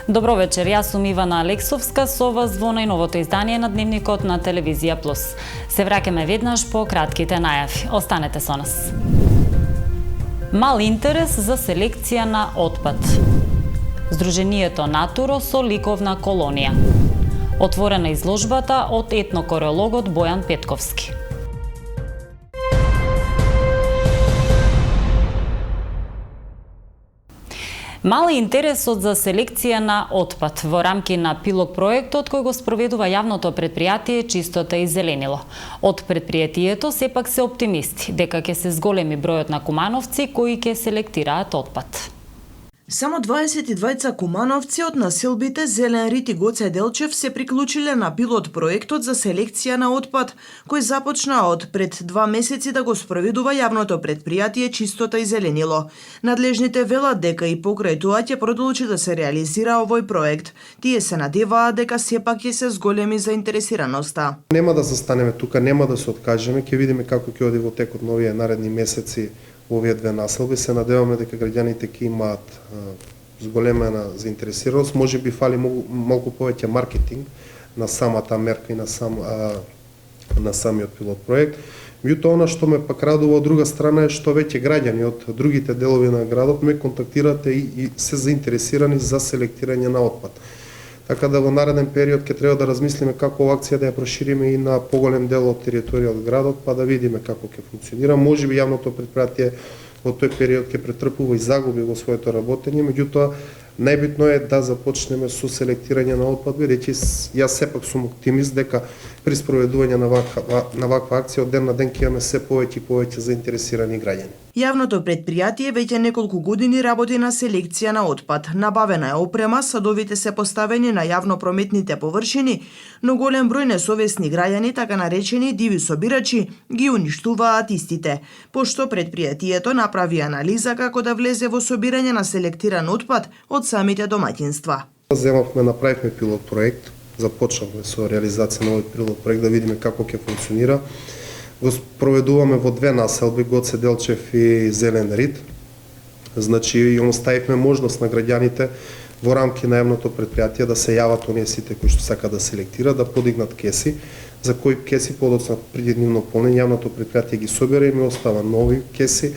Добро вечер, јас сум Ивана Алексовска со ова звона и новото издание на Дневникот на Телевизија Плюс. Се враќаме веднаш по кратките најави. Останете со нас. Мал интерес за селекција на отпад. Здруженијето Натуро со ликовна колонија. Отворена изложбата од етнокорологот Бојан Петковски. Мал е интересот за селекција на отпад во рамки на пилот проектот кој го спроведува јавното предпријатие Чистота и зеленило. Од предпријатието сепак се оптимисти дека ќе се зголеми бројот на кумановци кои ќе селектираат отпад. Само 22 кумановци од населбите Зелен Рит и Гоце Делчев се приклучиле на пилот проектот за селекција на отпад, кој започна од пред 2 месеци да го спроведува јавното предпријатие Чистота и зеленило. Надлежните велат дека и покрај тоа ќе продолжи да се реализира овој проект. Тие се надеваат дека сепак ќе се зголеми заинтересираноста. Нема да застанеме тука, нема да се откажеме, ќе видиме како ќе оди во текот на овие наредни месеци овие две населби. Се надеваме дека граѓаните ќе имаат зголемена заинтересираност, можеби фали малку повеќе маркетинг на самата мерка и на самиот пилот проект. Меѓутоа, она што ме пак радува од друга страна е што веќе граѓани од другите делови на градот ме контактираат и се заинтересирани за селектирање на отпад. Така да во нареден период ќе треба да размислиме како оваа акција да ја прошириме и на поголем дел од територија од градот, па да видиме како ќе функционира. Можеби јавното предпријатие во тој период ќе претрпува и загуби во своето работење, меѓутоа најбитно е да започнеме со селектирање на отпад, бидејќи јас сепак сум оптимист дека при спроведување на ваква акција од ден на ден ќе имаме се повеќе и повеќе заинтересирани граѓани. Јавното предпријатие веќе неколку години работи на селекција на отпад. Набавена е опрема, садовите се поставени на јавно-прометните површини, но голем број несовесни граѓани, така наречени диви собирачи, ги уништуваат истите. Пошто предпријатието направи анализа како да влезе во собирање на селектиран отпад од самите домаќинства. Направивме пилот проект, започнавме со реализација на овој пилот проект да видиме како ќе функционира. Го проведуваме во две населби, Гоце Делчев и Зелен Рит. Значи, и оставивме можност на граѓаните во рамки на јавното предпријатие да се јават оние сите кои што сакаат да селектираат, да подигнат кеси, за кои кеси подоцна преди нивно полнење јавното предпријатие ги собира и ми остава нови кеси.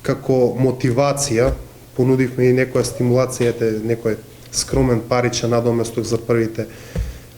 Како мотивација понудивме и некоја стимулација, некој скромен паричен надоместок за првите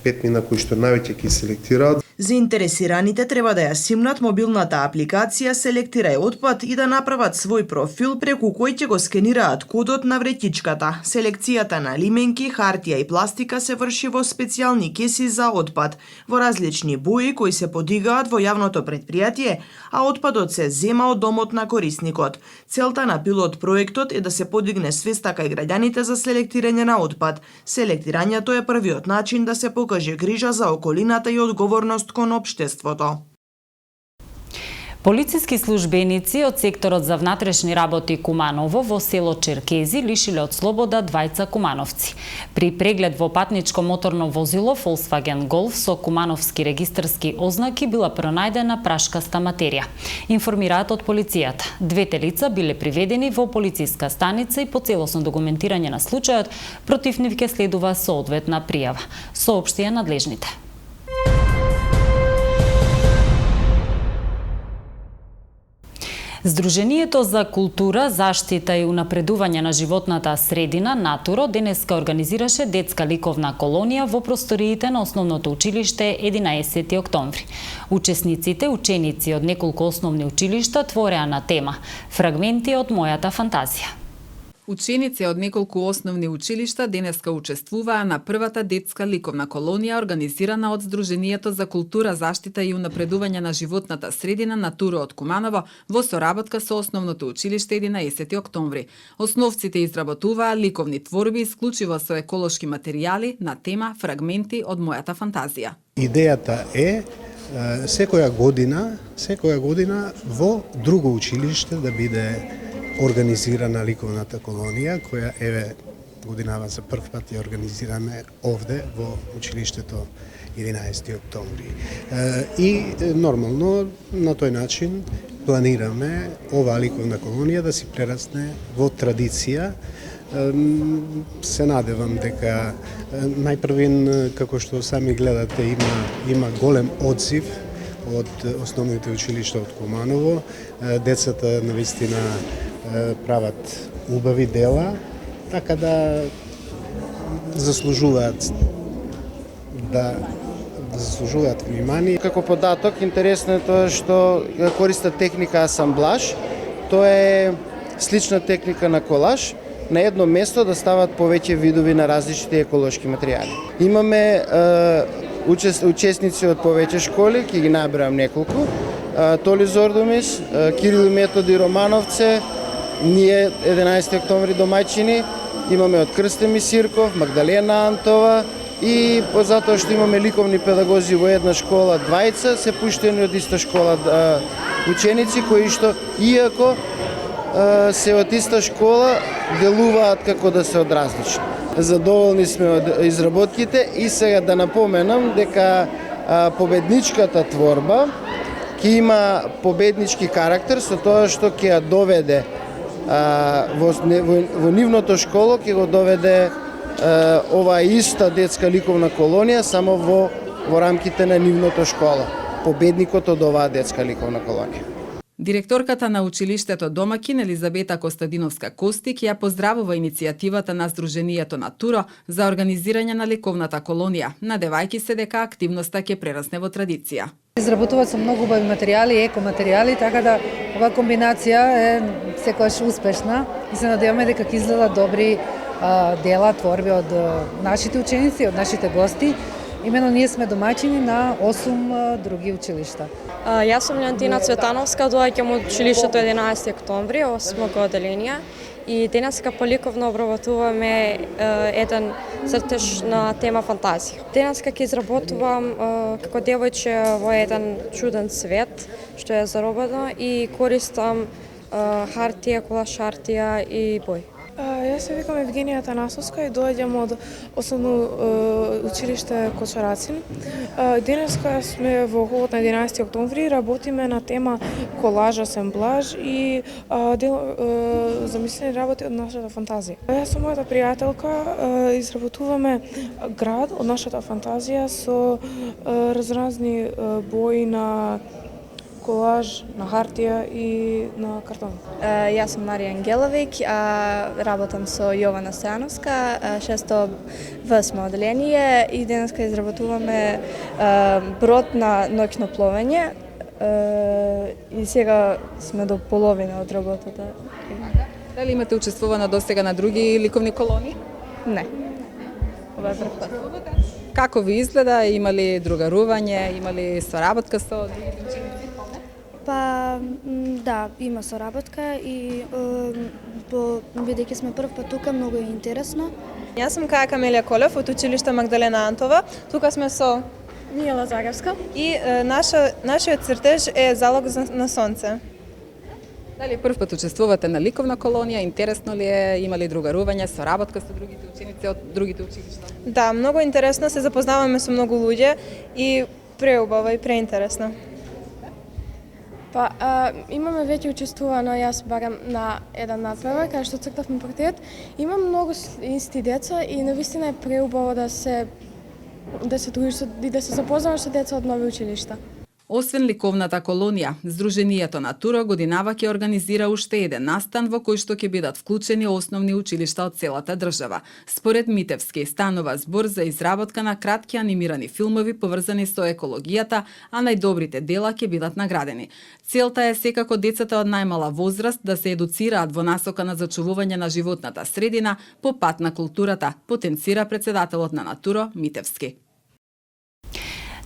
5 мина кои што највеќе ќе селектираат. Заинтересираните треба да ја симнат мобилната апликација Селектирај отпад и да направат свој профил преку кој ќе го скенираат кодот на вретичката. Селекцијата на лименки, хартија и пластика се врши во специјални кеси за отпад, во различни бои кои се подигаат во јавното предпријатие, а отпадот се зема од домот на корисникот. Целта на пилот проектот е да се подигне свеста кај граѓаните за селектирање на отпад. Селектирањето е првиот начин да се покаже грижа за околината и одговорност кон општеството. Полициски службеници од секторот за внатрешни работи Куманово во село Черкези лишиле од слобода двајца кумановци. При преглед во патничко моторно возило Volkswagen Golf со кумановски регистарски ознаки била пронајдена прашкаста материја. Информираат од полицијата. Двете лица биле приведени во полициска станица и по целосно документирање на случајот против нив ќе следува соодветна пријава, соопштија надлежните. Здруженијето за култура, заштита и унапредување на животната средина Натуро денеска организираше детска ликовна колонија во просториите на основното училиште 11 октомври. Учесниците, ученици од неколку основни училишта твореа на тема Фрагменти од мојата фантазија. Ученици од неколку основни училишта денеска учествуваа на првата детска ликовна колонија организирана од Здруженијето за култура, заштита и унапредување на животната средина Натуро од Куманово во соработка со основното училиште 11 октомври. Основците изработуваа ликовни творби исклучиво со еколошки материјали на тема Фрагменти од мојата фантазија. Идејата е секоја година во друго училиште да биде организирана ликовната колонија, која еве годинава за прв пат ја организираме овде во училиштето 11 октомври. И нормално на тој начин планираме оваа ликовна колонија да си прерасне во традиција Се надевам дека најпрвин, како што сами гледате, има голем одзив од основните училишта од Куманово. Децата навистина прават убави дела, така да заслужуваат внимание. Како податок, интересно е тоа што користат техника асамблаж. Тоа е слична техника на колаж, на едно место да стават повеќе видови на различни еколошки материјали. Имаме учесници од повеќе школи, ќе ги наберам неколку. Толи Зордомис, Кирил Методи Романовце, ние 11 октомври домаќини, имаме од Крстен Мисирков, Магдалена Антова и затоа што имаме ликовни педагози во една школа, двајца се пуштени од иста школа ученици кои што иако се од иста школа делуваат како да се од различни. Задоволни сме од изработките и сега да напоменам дека победничката творба ќе има победнички карактер со тоа што ќе ја доведе во нивното школо, ќе го доведе оваа иста детска ликовна колонија само во рамките на нивното школа. Победникот од оваа детска ликовна колонија. Директорката на училиштето домаќин Елизабета Костадиновска-Костик ја поздравува иницијативата на Сдруженијето Натуро за организирање на ликовната колонија, надевајќи се дека активноста ќе прерасне во традиција. Изработуваат се многу убави материјали, екоматеријали, така да оваа комбинација е секогаш успешна и се надеваме дека ќе изгледат добри дела, творби од нашите ученици, од нашите гости. Имено ние сме домаќини на 8 други училишта. Јас сум Леонтина Цветановска, доаѓам од училиштето 11 октомври, 8 оделенија и денеска поликовно обработуваме еден цртеж на тема фантазија. Денеска ќе изработувам како девојче во еден чуден свет, што е заробено и користам хартија, колаш хартија и бој. Јас се викам Евгенија Танасовска и доаѓам од основно училиште Кочарацин. Денеска сме во ход на 11 октомври, работиме на тема колаж, асемблаж и замислени работи од нашата фантазија. Јас со мојата пријателка изработуваме град од нашата фантазија со разразни бои на колаж, на хартија и на картон. Јас сум Марија Ангеловиќ, работам со Јована Стојановска, 608 оделение и денеска изработуваме брод на ноќно пловење и сега сме до половина од работата. Дали имате учествувано досега на други ликовни колонии? Не. Ова е прв пат. Како ви изгледа? Има ли другарување? Има ли соработка со другите ученици? Па, да, има соработка и бидејќи сме прв пат тука, многу е интересно. Јас сум Каја Камелија Колев од училиште Магдалена Антова. Тука сме со Мијела Загревска и нашиот цртеж е залог на сонце. Дали прв пат учествувате на ликовна колонија? Интересно ли е? Има ли другарување, соработка со другите ученици од другите училишта? Да, многу интересно, се запознаваме со многу луѓе и преубава и преинтересно. Па, имаме веќе учествувано, јас барам на еден натпревар, каде што цртавме портрет. Има многу исти деца и навистина е преубаво да се дружиш и да се запознаваш со деца од нови училишта. Освен ликовната колонија, Сдруженијето Натуро годинава ќе организира уште еден настан во кој што ќе бидат вклучени основни училишта од целата држава. Според Митевски, станува збор за изработка на кратки анимирани филмови поврзани со екологијата, а најдобрите дела ќе бидат наградени. Целта е секако децата од најмала возраст да се едуцираат во насока на зачувување на животната средина по пат на културата, потенцира председателот на Натуро Митевски.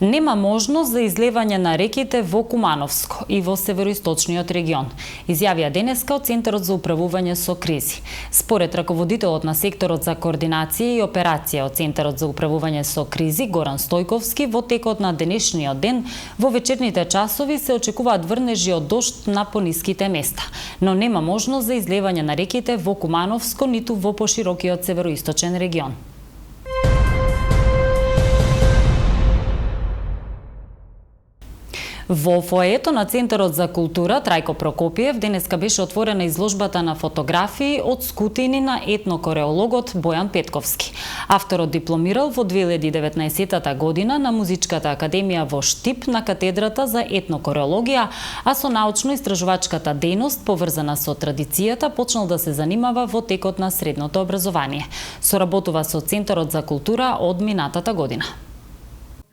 Нема можност за излевање на реките во Кумановско и во североисточниот регион, изјавија денеска од Центарот за управување со кризи. Според раководителот на секторот за координација и операција од Центарот за управување со кризи Горан Стојковски, во текот на денешниот ден во вечерните часови се очекуваат врнежи од дожд на пониските места, но нема можност за излевање на реките во Кумановско ниту во поширокиот североисточен регион. Во фоето на Центарот за култура Трајко Прокопиев денеска беше отворена изложбата на фотографии од скутини на етнокореологот Бојан Петковски. Авторот дипломирал во 2019 година на Музичката академија во Штип на катедрата за етнокореологија, а со научно-истражувачката дејност поврзана со традицијата почнал да се занимава во текот на средното образование. Соработува со Центарот за култура од минатата година.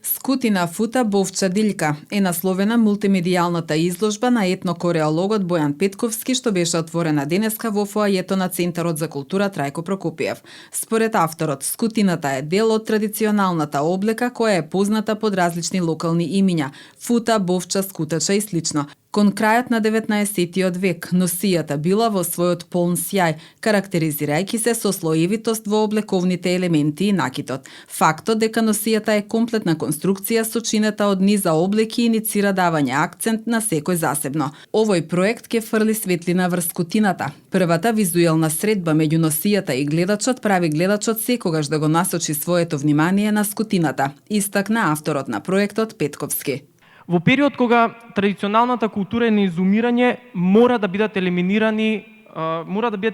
Скутина фута бовча дилка е насловена мултимедијалната изложба на етнокореологот Бојан Петковски, што беше отворена денеска во фоајето на Центарот за култура Трајко Прокопиев. Според авторот, скутината е дел од традиционалната облека која е позната под различни локални имиња – фута, бовча, скутача и слично. Кон крајот на 19 век носијата била во својот полн сјај, карактеризирајќи се со слоевитост во облековните елементи и накитот. Фактот дека носијата е комплетна конструкција сочинета од низа облеки иницира давање акцент на секој засебно. Овој проект ќе фрли светлина врз скутината. Првата визуелна средба меѓу носијата и гледачот прави гледачот секогаш да го насочи своето внимание на скутината, истакна авторот на проектот Петковски. Во период кога традиционалната култура е на изумирање, мора да бидат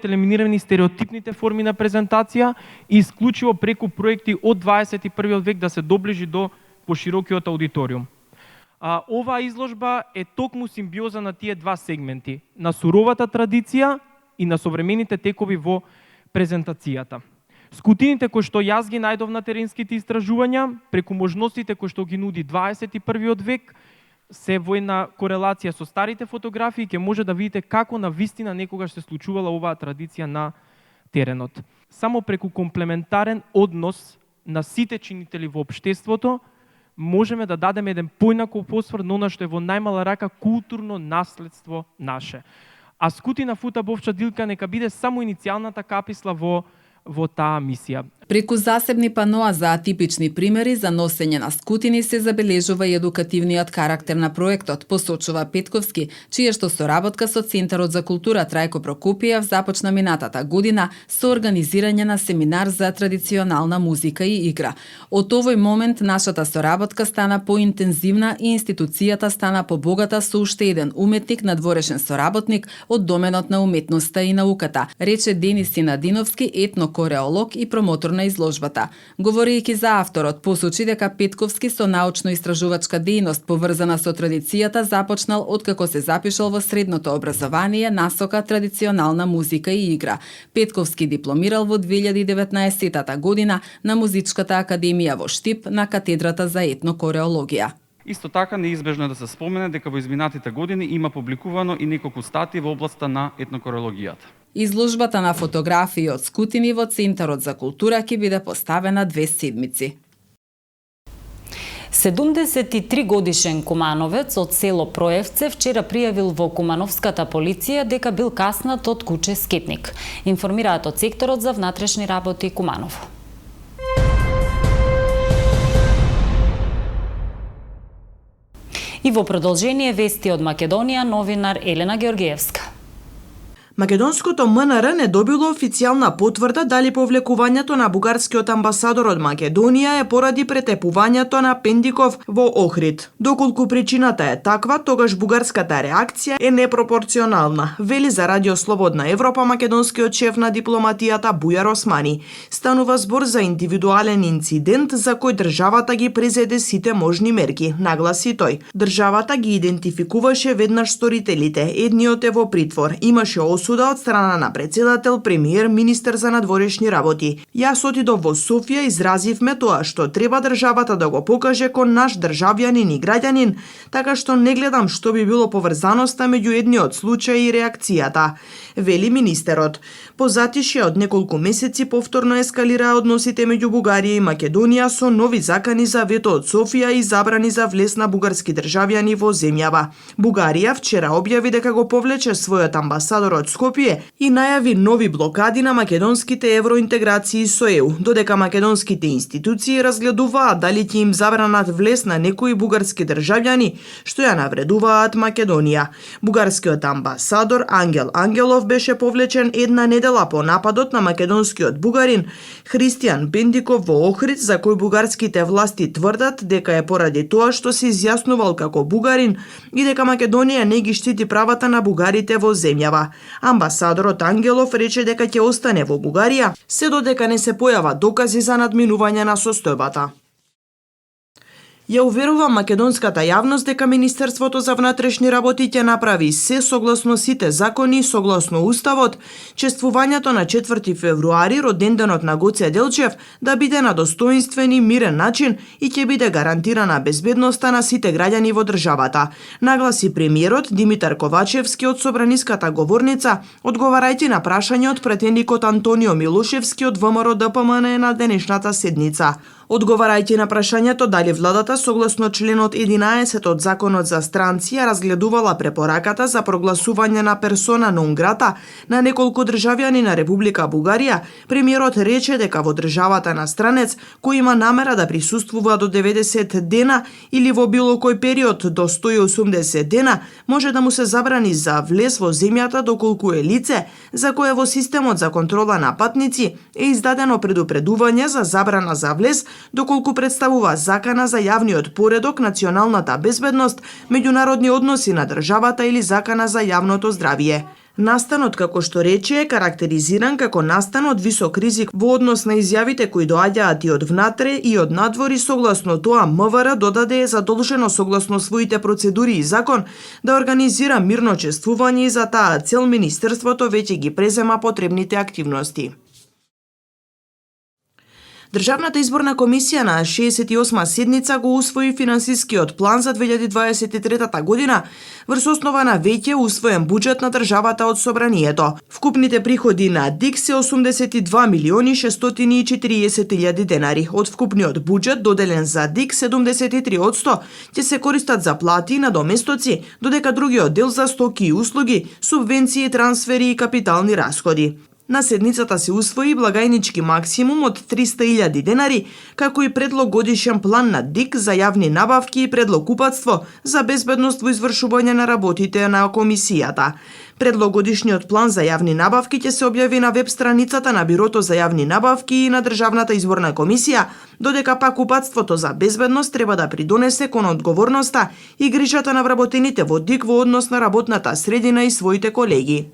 елиминирани стереотипните форми на презентација и исклучиво преку проекти од 21 век да се доближи до поширокиот аудиториум. Оваа изложба е токму симбиоза на тие два сегменти, на суровата традиција и на современите текови во презентацијата. Скутините кои што јас ги најдов на теренските истражувања, преку можностите кои што ги нуди 21 век, се во една корелација со старите фотографии, ќе може да видите како на вистина некогаш се случувала оваа традиција на теренот. Само преку комплементарен однос на сите чинители во општеството, можеме да дадеме еден поинаков посврт на она што е во најмала рака културно наследство наше. А скутина фута бовча дилка нека биде само иницијалната каписла во таа мисија. Преку засебни паноа за атипични примери за носење на скутини се забележува и едукативниот карактер на проектот, посочува Петковски, чија што соработка со Центарот за култура Трајко Прокопиев започна минатата година со организирање на семинар за традиционална музика и игра. Од овој момент нашата соработка стана поинтензивна и институцијата стана побогата со уште еден уметник, надворешен соработник од доменот на уметноста и науката, рече Денис Синадиновски, етнокореолог и промотор на изложбата. Говорејќи за авторот, посочи дека Петковски со научно-истражувачка дејност поврзана со традицијата започнал откако се запишал во средното образование насока традиционална музика и игра. Петковски дипломирал во 2019 година на Музичката академија во Штип на катедрата за етнокореологија. Исто така неизбежно е да се спомене дека во изминатите години има публикувано и неколку статии во областа на етнокореологијата. Изложбата на фотографии од скутини во Центарот за култура ќе биде поставена 2 седмици. 73 годишен кумановец од село Проевце вчера пријавил во кумановската полиција дека бил каснат од куче скетник. Информираат од секторот за внатрешни работи Куманово. И во продолжение вести од Македонија, новинар Елена Георгиевска. Македонското МНР не добило официјална потврда дали повлекувањето на бугарскиот амбасадор од Македонија е поради претепувањето на Пендиков во Охрид. Доколку причината е таква, тогаш бугарската реакција е непропорционална, вели за Радио Слободна Европа македонскиот шеф на дипломатијата Бујар Османи. Станува збор за индивидуален инцидент за кој државата ги презеде сите можни мерки, нагласи тој. Државата ги идентификуваше веднаш сторителите, едниот е во притвор, имаше осуда од страна на председател, премиер, министер за надворешни работи. Јас отидов во Софија, изразивме тоа што треба државата да го покаже кон наш државјанин и граѓанин, така што не гледам што би било поврзаноста меѓу едниот случај и реакцијата, вели министерот. По затишје од неколку месеци повторно ескалираа односите меѓу Бугарија и Македонија со нови закани за вето од Софија и забрани за влез на бугарски државјани во земјава. Бугарија вчера објави дека го повлече својот амбасадор од Скопје и најави нови блокади на македонските евроинтеграции со ЕУ, додека македонските институции разгледуваат дали ќе им забранат влез на некои бугарски државјани што ја навредуваат Македонија. Бугарскиот амбасадор Ангел Ангелов беше повлечен една недела по нападот на македонскиот бугарин Христијан Бендиков во Охрид, за кој бугарските власти тврдат дека е поради тоа што се изјаснувал како бугарин и дека Македонија не ги штити правата на бугарите во земјава. Амбасадорот Ангелов рече дека ќе остане во Бугарија се додека не се појават докази за надминување на состојбата. Ја уверува македонската јавност дека Министерството за внатрешни работи ќе направи се согласно сите закони и согласно Уставот, чествувањето на 4 февруари, роденденот на Гоце Делчев, да биде на достоинствен и мирен начин и ќе биде гарантирана безбедноста на сите граѓани во државата, нагласи премиерот Димитар Ковачевски од собраниската говорница, одговарајќи на прашање од претендикот Антонио Милошевски од ВМРО ДПМН на денешната седница. Одговарајќи на прашањето дали владата согласно членот 11 од Законот за странци ја разгледувала препораката за прогласување на персона нон грата на неколку државјани на Република Бугарија, премиерот рече дека во државата на странец кој има намера да присуствува до 90 дена или во било кој период до 180 дена, може да му се забрани за влез во земјата доколку е лице за кое во системот за контрола на патници е издадено предупредување за забрана за влез, доколку представува закана за јавниот поредок, националната безбедност, меѓународни односи на државата или закана за јавното здравје. Настанот, како што рече, е карактеризиран како настан од висок ризик во однос на изјавите кои доаѓаат и од внатре и од надвор, и согласно тоа МВР додаде е задолжено согласно своите процедури и закон да организира мирно чествување и за таа цел Министерството веќе ги презема потребните активности. Државната изборна комисија на 68-ма седница го усвои финансискиот план за 2023 година врз основа на веќе усвоен буџет на државата од собранието. Вкупните приходи на ДИК се 82.640.000 денари. Од вкупниот буџет доделен за ДИК 73% ќе се користат за плати и надоместоци, додека другиот дел за стоки и услуги, субвенции, трансфери и капитални расходи. На седницата се усвои благајнички максимум од 300.000 денари, како и предлог годишен план на ДИК за јавни набавки и предлог упатство за безбедност во извршување на работите на комисијата. Предлог годишниот план за јавни набавки ќе се објави на веб страницата на Бирото за јавни набавки и на Државната изборна комисија, додека пак упатството за безбедност треба да придонесе кон одговорноста и грижата на вработените во ДИК во однос на работната средина и своите колеги.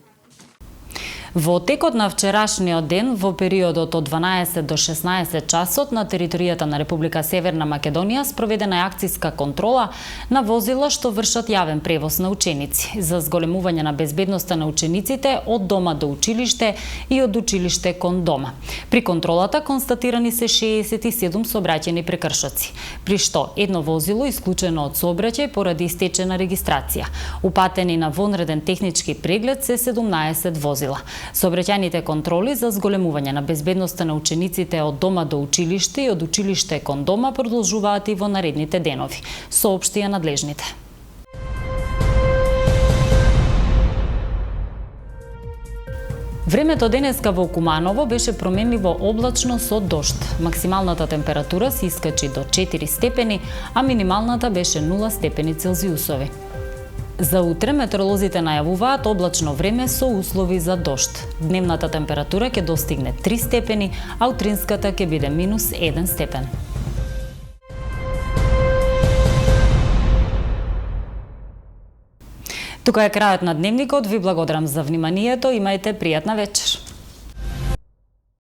Во текот на вчерашниот ден, во периодот од 12 до 16 часот на територијата на Република Северна Македонија спроведена е акцијска контрола на возила што вршат јавен превоз на ученици за зголемување на безбедноста на учениците од дома до училиште и од училиште кон дома. При контролата констатирани се 67 сообраќајни прекршоци, при што едно возило исклучено од сообраќај поради истечена регистрација. Упатени на вонреден технички преглед се 17 возила. Сообраќајните контроли за зголемување на безбедноста на учениците од дома до училиште и од училиште кон дома продолжуваат и во наредните денови, соопштија надлежните. Времето денеска во Куманово беше променливо облачно со дожд. Максималната температура се искачи до 4 степени, а минималната беше 0 степени Целзиусови. За утре метеоролозите најавуваат облачно време со услови за дожд. Дневната температура ќе достигне 3 степени, а утринската ќе биде минус 1 степен. Тука е крајот на дневникот. Ви благодарам за вниманието. Имајте пријатна вечер.